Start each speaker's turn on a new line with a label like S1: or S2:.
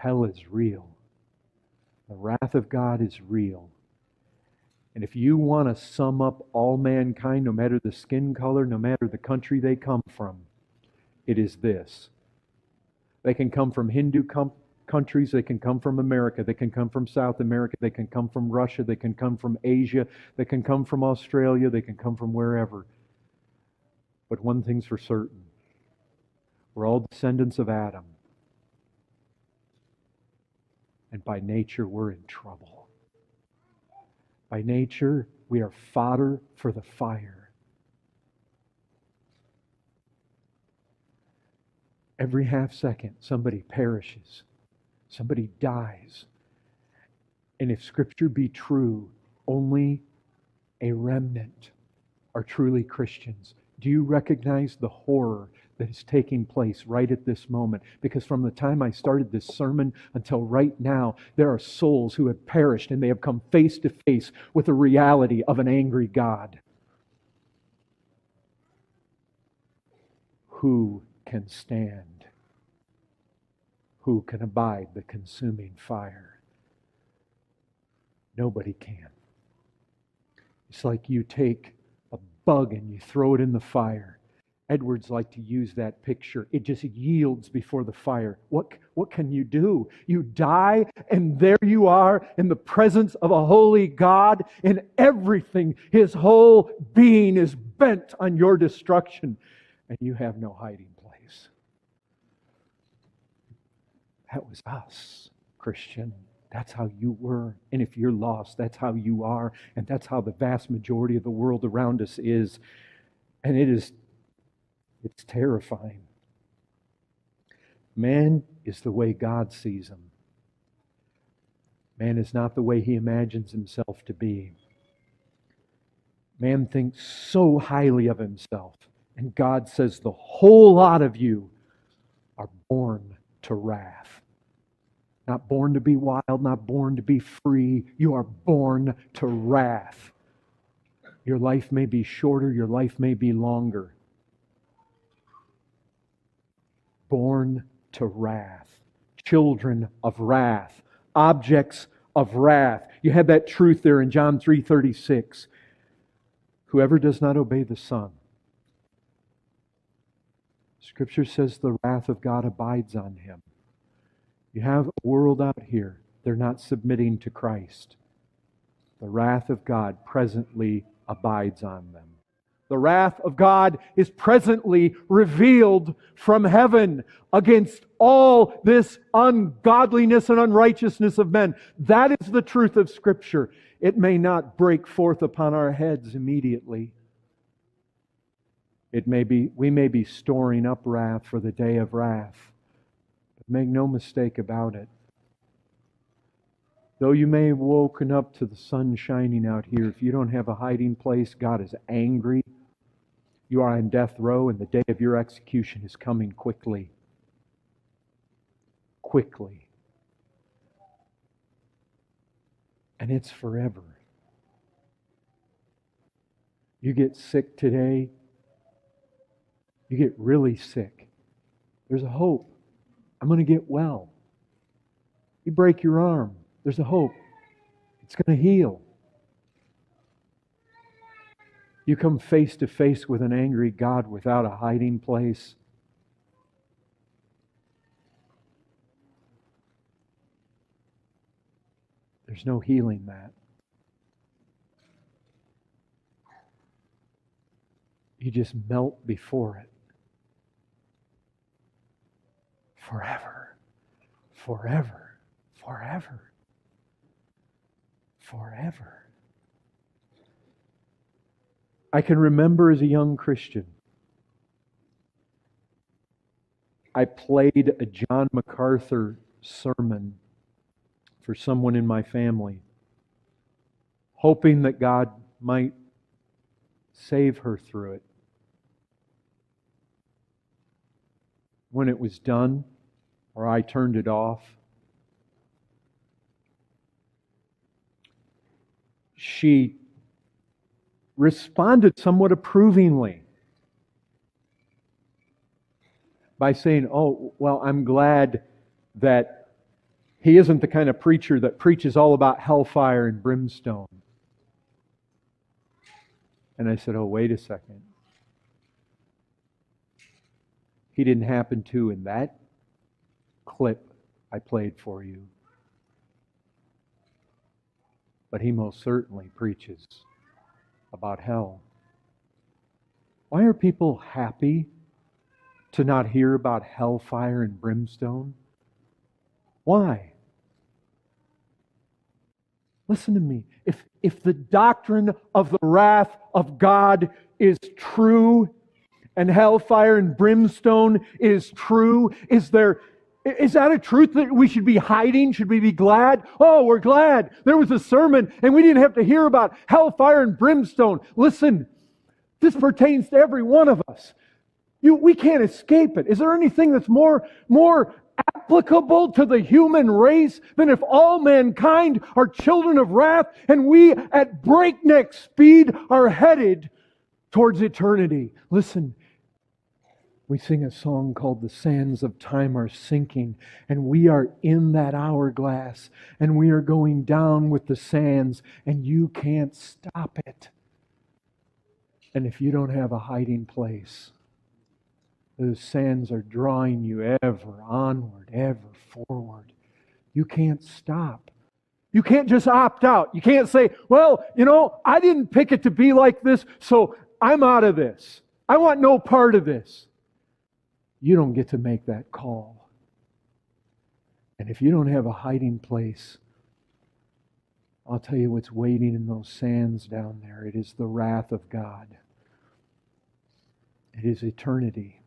S1: Hell is real. The wrath of God is real. And if you want to sum up all mankind, no matter the skin color, no matter the country they come from, it is this. They can come from Hindu countries, they can come from America, they can come from South America, they can come from Russia, they can come from Asia, they can come from Australia, they can come from wherever. But one thing's for certain. We're all descendants of Adam. And by nature, we're in trouble. By nature, we are fodder for the fire. Every half second, somebody perishes. Somebody dies. And if Scripture be true, only a remnant are truly Christians. Do you recognize the horror that is taking place right at this moment? Because from the time I started this sermon until right now, there are souls who have perished and they have come face to face with the reality of an angry God. Who can stand? Who can abide the consuming fire? Nobody can. It's like you take a bug and you throw it in the fire. Edwards liked to use that picture. It just yields before the fire. What can you do? You die, and there you are in the presence of a holy God, and everything, His whole being is bent on your destruction, and you have no hiding place. That was us, Christian. That's how you were. And if you're lost, that's how you are. And that's how the vast majority of the world around us is. And it's terrifying. Man is the way God sees him. Man is not the way he imagines himself to be. Man thinks so highly of himself. And God says the whole lot of you are born to wrath. Not born to be wild, not born to be free. You are born to wrath. Your life may be shorter, your life may be longer. Born to wrath. Children of wrath. Objects of wrath. You have that truth there in John 3:36. Whoever does not obey the Son. Scripture says the wrath of God abides on him. You have a world out here, they're not submitting to Christ. The wrath of God presently abides on them. The wrath of God is presently revealed from heaven against all this ungodliness and unrighteousness of men. That is the truth of Scripture. It may not break forth upon our heads immediately. We may be storing up wrath for the day of wrath. But make no mistake about it. Though you may have woken up to the sun shining out here, if you don't have a hiding place, God is angry. You are on death row, and the day of your execution is coming quickly. Quickly. And it's forever. You get sick today, you get really sick. There's a hope. I'm going to get well. You break your arm. There's a hope. It's going to heal. You come face to face with an angry God without a hiding place. There's no healing that. You just melt before it. Forever. Forever. Forever. Forever. I can remember as a young Christian, I played a John MacArthur sermon for someone in my family, hoping that God might save her through it. When it was done, or I turned it off, she responded somewhat approvingly by saying, "Oh, well, I'm glad that He isn't the kind of preacher that preaches all about hellfire and brimstone. And I said, oh, wait a second. He didn't happen to in that clip I played for you. But he most certainly preaches about hell. Why are people happy to not hear about hellfire and brimstone? Why? Listen to me. If the doctrine of the wrath of God is true, and hellfire and brimstone is true, is that a truth that we should be hiding? Should we be glad? Oh, we're glad there was a sermon and we didn't have to hear about hellfire and brimstone. Listen, this pertains to every one of us. We can't escape it. Is there anything that's more applicable to the human race than if all mankind are children of wrath and we at breakneck speed are headed towards eternity? Listen, we sing a song called "The Sands of Time Are Sinking," and we are in that hourglass, and we are going down with the sands, and you can't stop it. And if you don't have a hiding place, those sands are drawing you ever onward, ever forward. You can't stop. You can't just opt out. You can't say, well, I didn't pick it to be like this, so I'm out of this. I want no part of this. You don't get to make that call. And if you don't have a hiding place, I'll tell you what's waiting in those sands down there. It is the wrath of God. It is eternity.